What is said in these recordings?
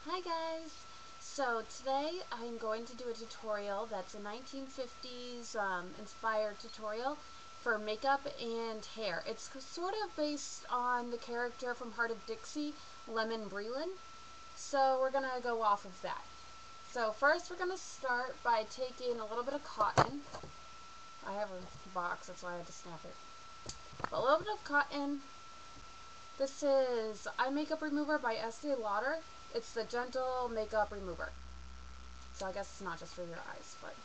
Hi guys! So today I'm going to do a tutorial that's a 1950s inspired tutorial for makeup and hair. It's sort of based on the character from Hart of Dixie, Lemon Breeland. So we're going to go off of that. So first we're going to start by taking a little bit of cotton. I have a box, that's why I had to snap it. A little bit of cotton. This is Eye Makeup Remover by Estee Lauder. It's the Gentle Makeup Remover. So I guess it's not just for your eyes, but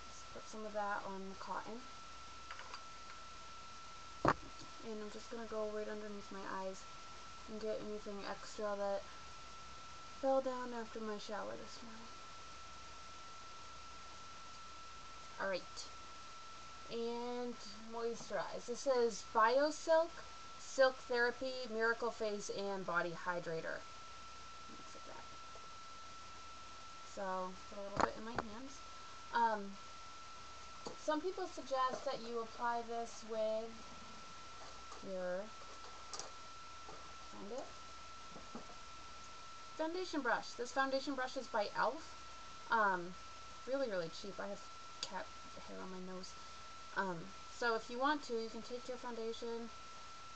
let's put some of that on the cotton. And I'm just going to go right underneath my eyes and get anything extra that fell down after my shower this morning. Alright. And moisturize. This is BioSilk Silk Therapy Miracle Face and Body Hydrator. Looks like that. So put a little bit in my hands. Some people suggest that you apply this with your foundation brush. This foundation brush is by e.l.f. Really cheap. I have cat hair on my nose. So if you want to, you can take your foundation,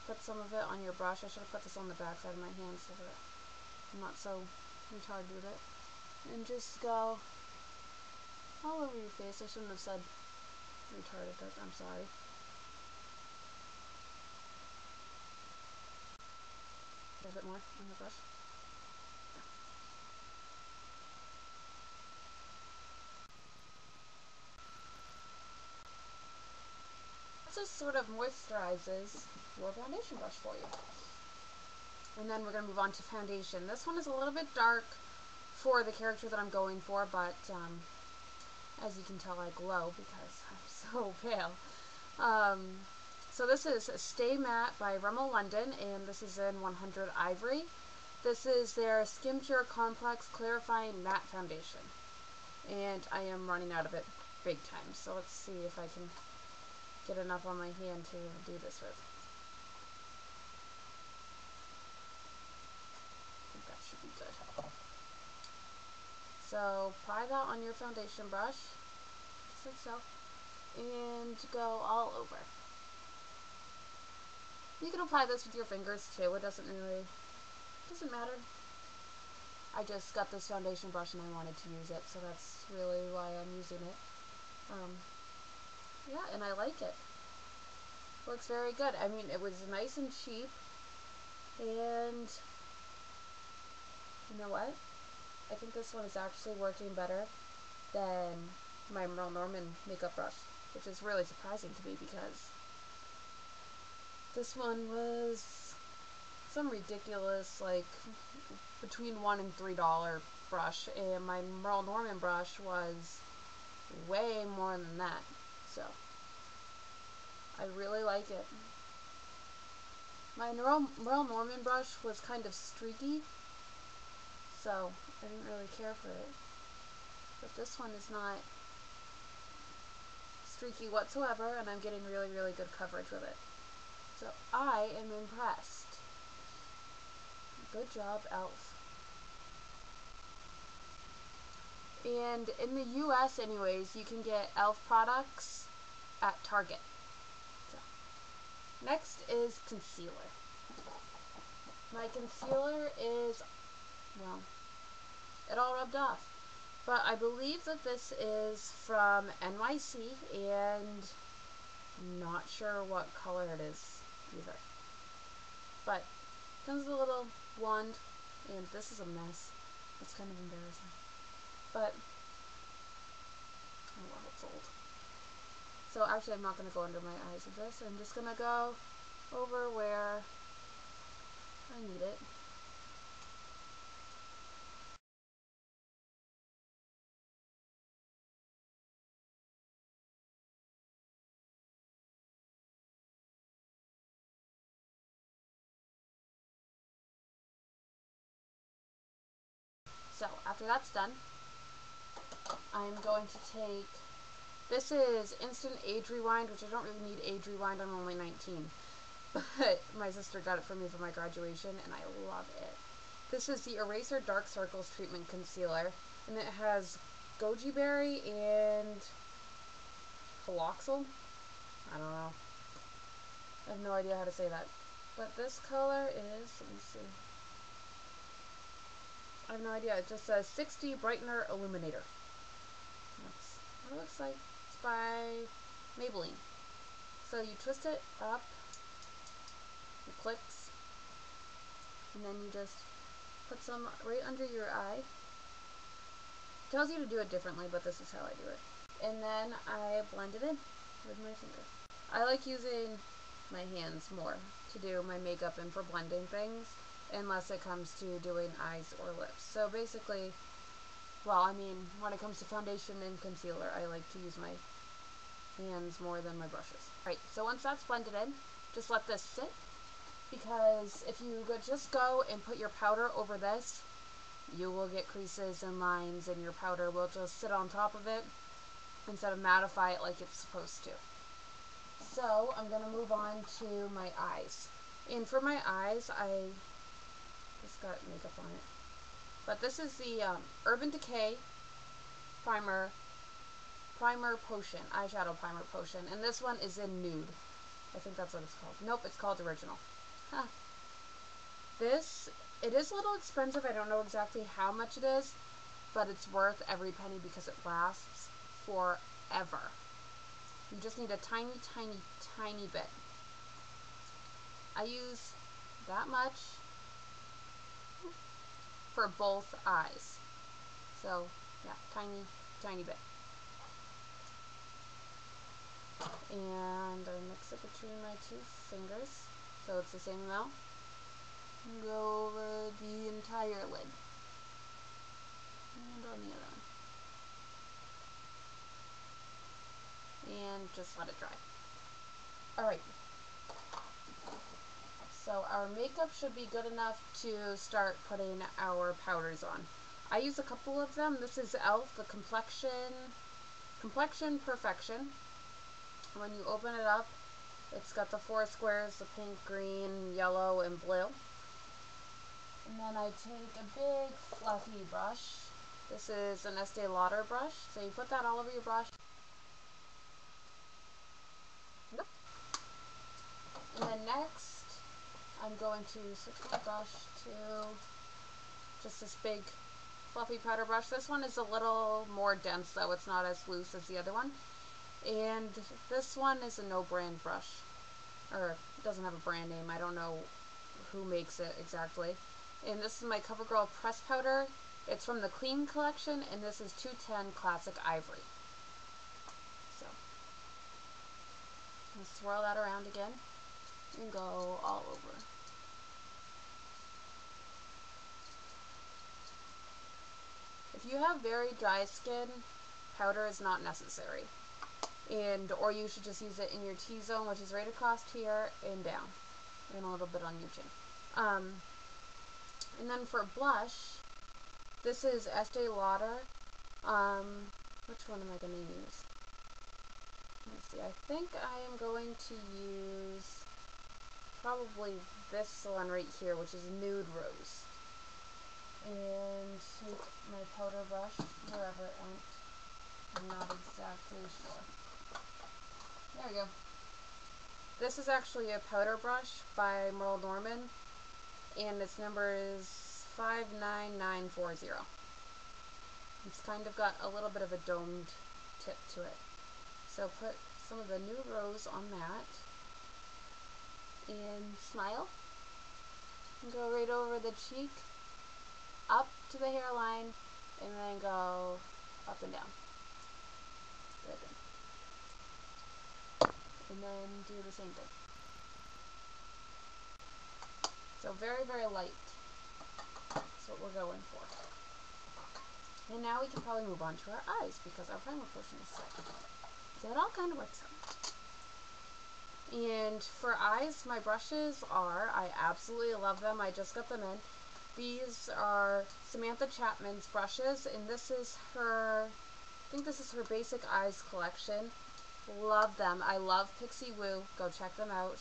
put some of it on your brush. I should have put this on the back side of my hand so that I'm not so retarded with it. And just go all over your face. I shouldn't have said retarded, I'm sorry. A bit more on the brush. This sort of moisturizes your foundation brush for you. And then we're going to move on to foundation. This one is a little bit dark for the character that I'm going for, but as you can tell, I glow because I'm so pale. So this is Stay Matte by Rimmel London, and this is in 100 Ivory. This is their Skin Pure Complex Clarifying Matte Foundation. And I am running out of it big time, so let's see if I can get enough on my hand to do this with. I think that should be good. So apply that on your foundation brush, just like so, and go all over. You can apply this with your fingers too. It doesn't matter. I just got this foundation brush and I wanted to use it, so that's really why I'm using it. Yeah, and I like it. Looks very good. I mean, it was nice and cheap, and you know what? I think this one is actually working better than my Merle Norman makeup brush, which is really surprising to me because this one was some ridiculous, like, between $1 and $3 brush, and my Merle Norman brush was way more than that. So I really like it. My Merle Norman brush was kind of streaky, so I didn't really care for it. But this one is not streaky whatsoever, and I'm getting really good coverage with it. So I am impressed. Good job, e.l.f. And in the US anyways, you can get e.l.f. products at Target. So, next is concealer. My concealer is, well, it all rubbed off. But I believe that this is from NYC, and I'm not sure what color it is either. But it comes with a little wand, and this is a mess. It's kind of embarrassing. But, oh well, it's old. So actually I'm not going to go under my eyes with this. I'm just going to go over where I need it. So after that's done, I'm going to take, this is Instant Age Rewind, which I don't really need age rewind, I'm only 19. But my sister got it for me for my graduation, and I love it. This is the Eraser Dark Circles Treatment Concealer, and it has goji berry and haloxyl. I don't know. I have no idea how to say that. But this color is, let me see. I have no idea. It just says 60 Brightener Illuminator. That's what it looks like. It's by Maybelline. So you twist it up, it clicks, and then you just put some right under your eye. It tells you to do it differently, but this is how I do it. And then I blend it in with my finger. I like using my hands more to do my makeup and for blending things, unless it comes to doing eyes or lips. So basically, well, I mean, when it comes to foundation and concealer, I like to use my hands more than my brushes. Right, so once that's blended in, just let this sit, because if you just go and put your powder over this, you will get creases and lines, and your powder will just sit on top of it instead of mattify it like it's supposed to. So I'm going to move on to my eyes. And for my eyes, I just got makeup on it. But this is the Urban Decay Primer Potion, eyeshadow primer potion. And this one is in nude. I think that's what it's called. Nope, it's called Original. Huh. This, it is a little expensive. I don't know exactly how much it is, but it's worth every penny because it lasts forever. You just need a tiny, tiny, tiny bit. I use that much for both eyes. So, yeah, tiny, tiny bit. And I mix it between my two fingers, so it's the same amount. And go over the entire lid. And on the other one. And just let it dry. Alright. So our makeup should be good enough to start putting our powders on. I use a couple of them. This is e.l.f. the Complexion Perfection. When you open it up, it's got the 4 squares, the pink, green, yellow, and blue. And then I take a big fluffy brush. This is an Estee Lauder brush. So you put that all over your brush. And then next, I'm going to switch my brush to just this big fluffy powder brush. This one is a little more dense though. It's not as loose as the other one. And this one is a no-brand brush. Or, it doesn't have a brand name. I don't know who makes it exactly. And this is my CoverGirl Press Powder. It's from the Clean Collection, and this is 210 Classic Ivory. So, I'm going to swirl that around again and go all over. If you have very dry skin, powder is not necessary. Or you should just use it in your T-zone, which is right across here and down, and a little bit on your chin. And then for blush, this is Estee Lauder. Which one am I going to use? Let's see. I think I am going to use probably this one right here, which is Nude Rose. And take my powder brush wherever it went. I'm not exactly sure. There we go. This is actually a powder brush by Merle Norman, and its number is 59940. It's kind of got a little bit of a domed tip to it. So put some of the Nude Rose on that, and smile, and go right over the cheek, up to the hairline, and then go up and down. Good. And then do the same thing. So very, very light. That's what we're going for. And now we can probably move on to our eyes, because our primer portion is set. So it all kind of works out. And for eyes, my brushes I absolutely love them. I just got them in. These are Samantha Chapman's brushes, and this is her, I think this is her Basic Eyes collection. Love them. I love Pixie Woo. Go check them out.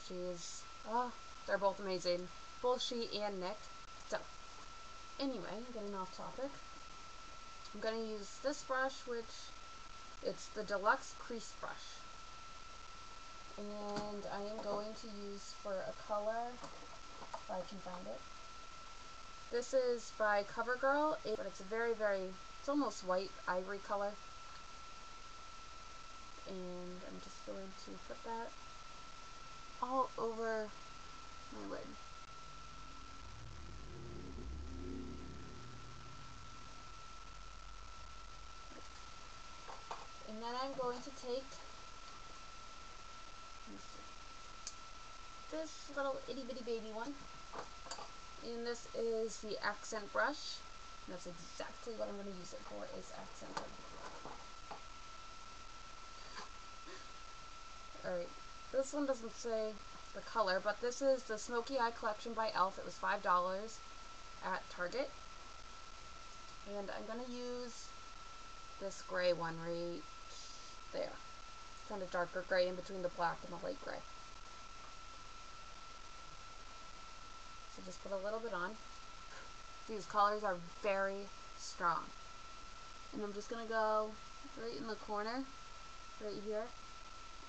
They're both amazing. Both she and Nick. So, Anyway, getting off topic. I'm going to use this brush, which it's the Deluxe Crease Brush. And I am going to use for a color, if I can find it. This is by CoverGirl, but it's a it's almost white ivory color. And I'm just going to put that all over my lid. And then I'm going to take this little itty bitty baby one, and this is the accent brush. That's exactly what I'm going to use it for, is accenting. Alright, this one doesn't say the color, but this is the Smoky Eye Collection by e.l.f. It was $5 at Target. And I'm going to use this gray one right there. Kind of darker gray in between the black and the light gray. So just put a little bit on. These colors are very strong. And I'm just going to go right in the corner, right here,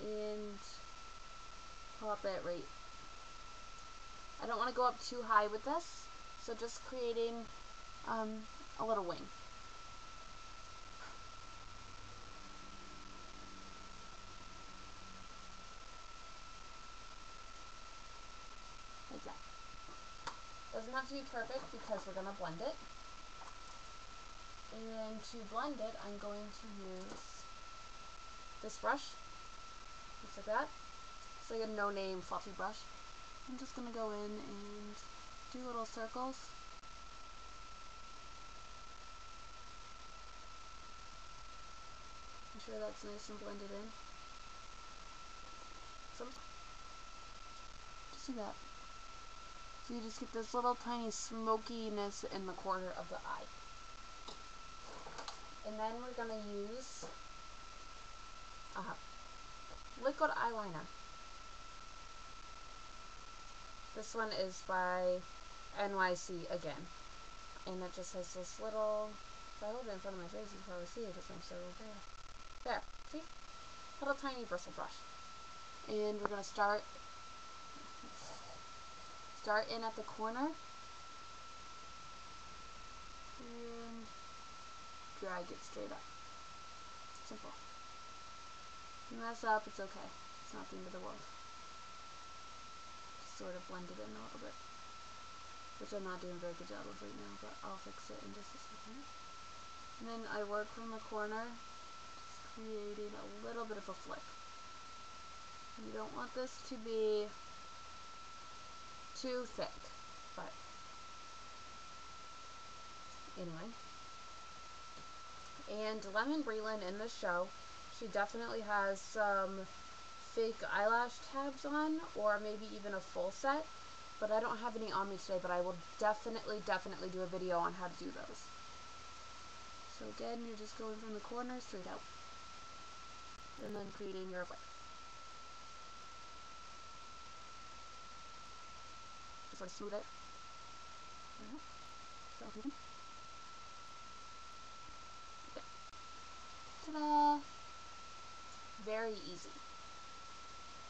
and pop it right. I don't want to go up too high with this, so just creating a little wing. Like that. Doesn't have to be perfect because we're going to blend it. And to blend it, I'm going to use this brush. Looks like that. It's like a no-name fluffy brush. I'm just going to go in and do little circles. Make sure that's nice and blended in. Just like that. So you just get this little tiny smokiness in the corner of the eye. And then we're going to use liquid eyeliner. This one is by NYC again. And it just has this little, if I hold it in front of my face, you can probably see it because I'm so there. There, see? Little tiny bristle brush. And we're going to start in at the corner and drag it straight up. Simple. If you mess up, it's okay. It's not the end of the world. Just sort of blend it in a little bit, which I'm not doing a very good job of right now, but I'll fix it in just a second. And then I work from the corner, just creating a little bit of a flick. You don't want this to be too thick, but anyway. And Lemon Breeland in this show, she definitely has some fake eyelash tabs on, or maybe even a full set, but I don't have any on me today, but I will definitely do a video on how to do those. So again, you're just going from the corner straight out, and then creating your flick. Just sort of smooth it. Okay. Ta-da! Very easy.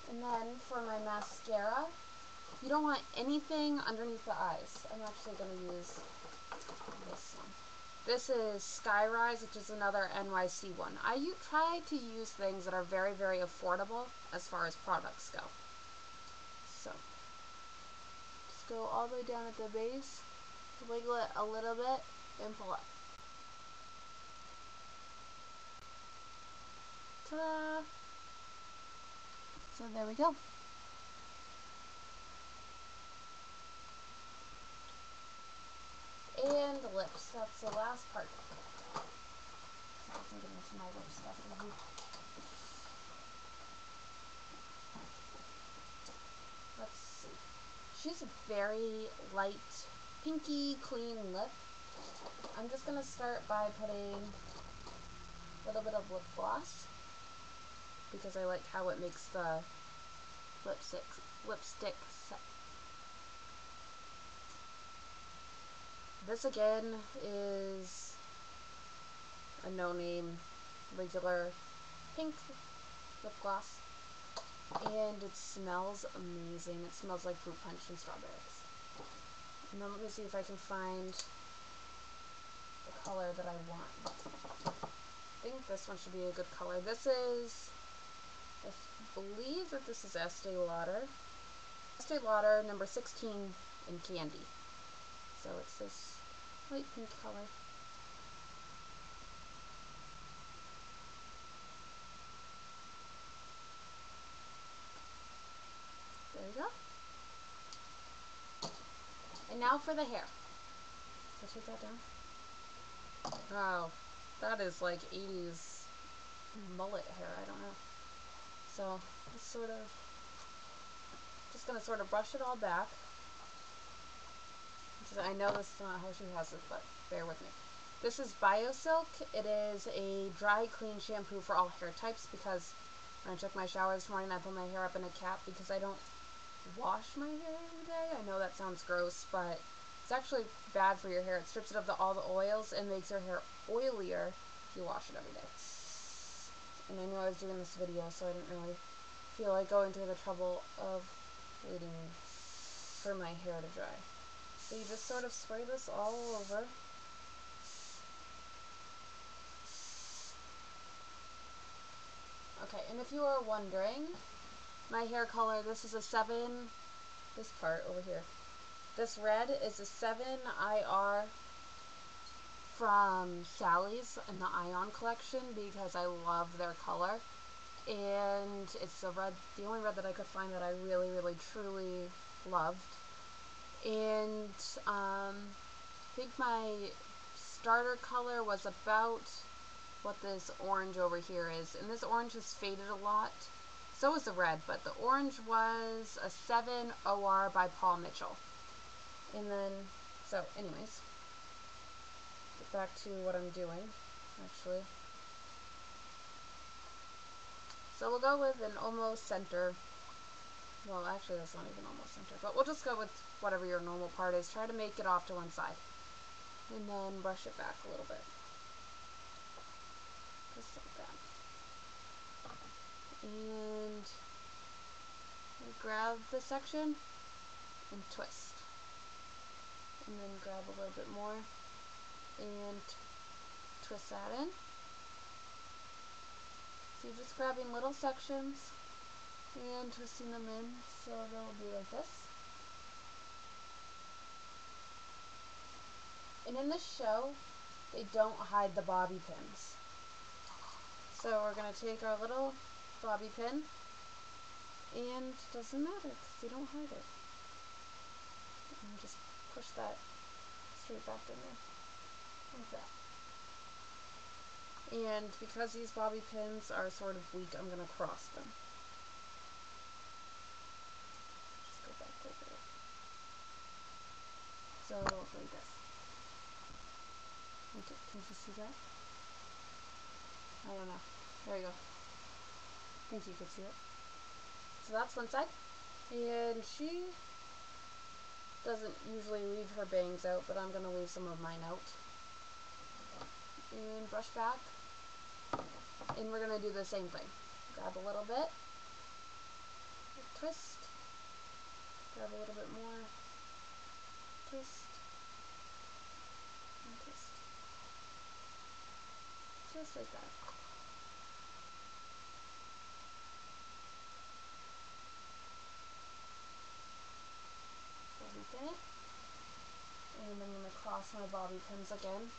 And then for my mascara, you don't want anything underneath the eyes. I'm actually going to use this one. This is Sky Rise, which is another NYC one. I try to use things that are very affordable as far as products go. So, just go all the way down at the base, wiggle it a little bit, and pull up. Ta-da! So there we go. And the lips. That's the last part. I can get into my lip stuff in here. Let's see. She's a very light, pinky, clean lip. I'm just going to start by putting a little bit of lip gloss, because I like how it makes the lipstick set. This again is a no-name regular pink lip gloss, and it smells amazing. It smells like fruit punch and strawberries. And then let me see if I can find the color that I want. I think this one should be a good color. This is, I believe that this is Estee Lauder. Estee Lauder number 16 in Candy. So it's this light pink color. There you go. And now for the hair. Did I take that down? Oh, that is like 80s mullet hair. I don't know. So it's sort of just gonna sort of brush it all back. I know this is not how she has it, but bear with me. This is BioSilk. It is a dry clean shampoo for all hair types, because when I took my shower this morning, I put my hair up in a cap because I don't wash my hair every day. I know that sounds gross, but it's actually bad for your hair. It strips it of all the oils and makes your hair oilier if you wash it every day. And I knew I was doing this video, so I didn't really feel like going through the trouble of waiting for my hair to dry. So you just sort of spray this all over. Okay, and if you are wondering, my hair color, this is a 7, this part over here. This red is a 7 IR from Sally's in the Ion collection because I love their color. And it's the red, the only red that I could find that I really, really, truly loved. And I think my starter color was about what this orange over here is. And this orange has faded a lot. So is the red, but the orange was a 7 OR by Paul Mitchell. And then, so anyways, get back to what I'm doing, actually. So we'll go with an almost center. Well, actually, that's not even almost center, but we'll just go with whatever your normal part is. Try to make it off to one side. And then brush it back a little bit. Just like that. And grab this section and twist. And then grab a little bit more and twist that in. So you're just grabbing little sections and twisting them in so they'll be like this. And in this show, they don't hide the bobby pins. So we're going to take our little bobby pin, and it doesn't matter because they don't hide it. And just push that straight back in there, like that. And because these bobby pins are sort of weak, I'm going to cross them. Just go back over it. So, like this. Okay, can you see that? I don't know. There you go. I think you could see it. So that's one side. And she doesn't usually leave her bangs out, but I'm going to leave some of mine out. And brush back. And we're going to do the same thing. Grab a little bit. Twist. Grab a little bit more. Twist. And twist. Just like that. Everything. And I'm going to cross my bobby pins again,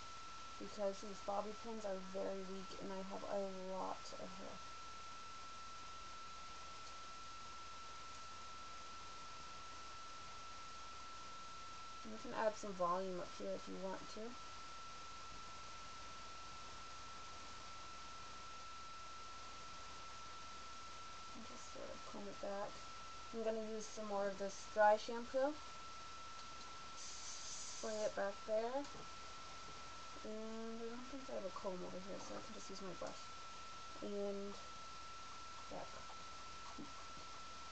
because these bobby pins are very weak and I have a lot of hair. And you can add some volume up here if you want to. And just sort of comb it back. I'm going to use some more of this dry shampoo. Spray it back there. And I don't think I have a comb over here, so I can just use my brush. And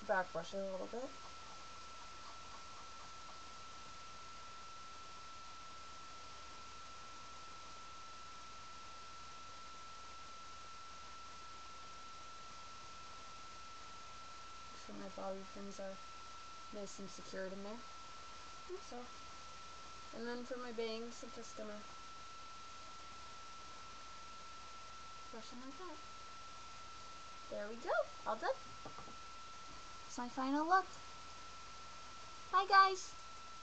back brush it a little bit. my bobby pins are nice and secured in there. That's all. And then for my bangs, I'm just gonna brush them like that. There we go, all done. It's my final look. Bye guys.